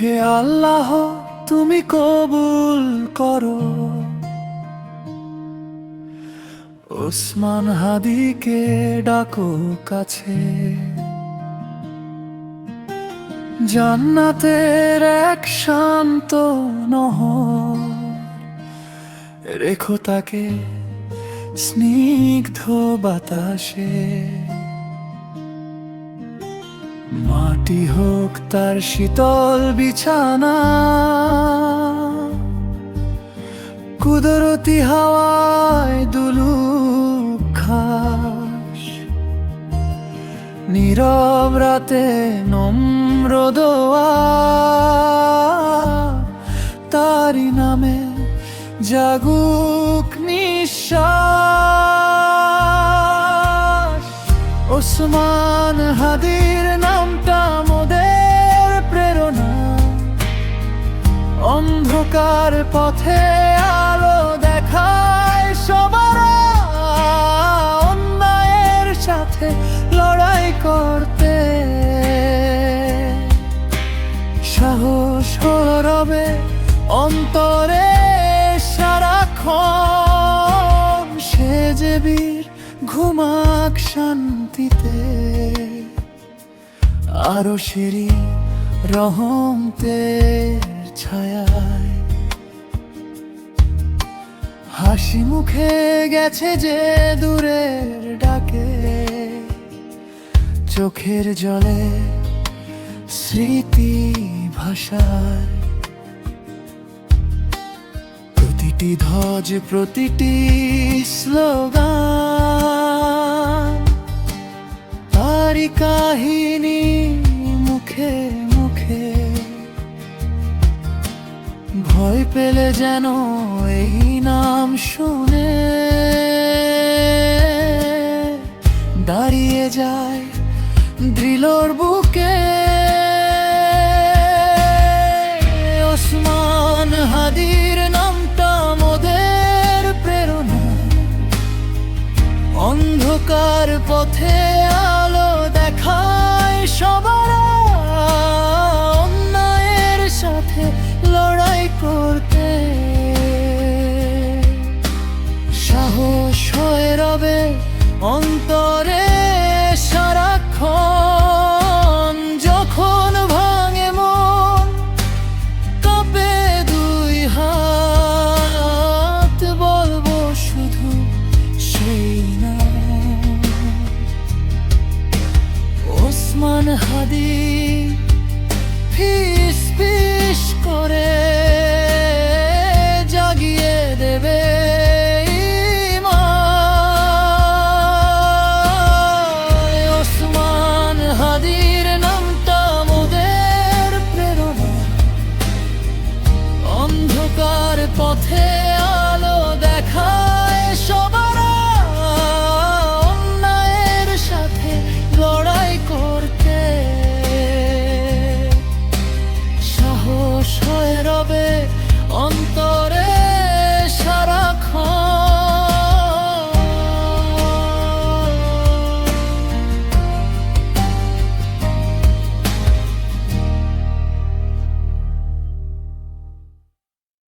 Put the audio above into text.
হে আল্লাহ, তুমি কবুল করো ওসমান হাদিকে, ডাকো কাছে। জান্নাতের এক শান্ত নহর, রেখো তাকে স্নিগ্ধ বাতাসে। মাটি হোক তার শীতল বিছানা, কুদরতি হাওয়ায় দুলুক ঘাস। নীরব রাতে নম্র দোয়া, তারি নামে জাগুক নিঃশ্বাস। ওসমান হাদির নামটা মোদের প্রেরণা, অন্ধকার পথে আলো দেখায় সবার। অন্যায়ের সাথে লড়াই করতে সাহস রবে অন্তরে সারাক্ষণ। সে যে বীর ঘুমাক শান্তিতে, আরো সেরি রহমতের ছায়ায়। হাসি মুখে গেছে যে দূরের ডাকে, চোখের জলে স্মৃতি ভাষায়। প্রতিটি ধ্বজ, প্রতিটি স্লোগান, তারি কাহিনী মুখে মুখে। ভয় পেলে যেন এই নাম শুনে দাঁড়িয়ে যায় দৃঢ়র বুকে। ওসমান হাদির নামটা মোদের প্রেরণা, অন্ধকার পথে আলো দেখায় সবার। অন্যায়ের সাথে লড়াই করতে সাহস হয়ে রবে অন্তরে সারাক্ষণ। যখন ভাঙে মন, কাঁপে দুই হাত, বলবো শুধু সেই নাম। ওসমান হাদি ফিস ফিস করে জাগিয়ে দেবে ঈমান। ওসমান হাদির নামটা মোদের প্রেরণা, অন্ধকার পথে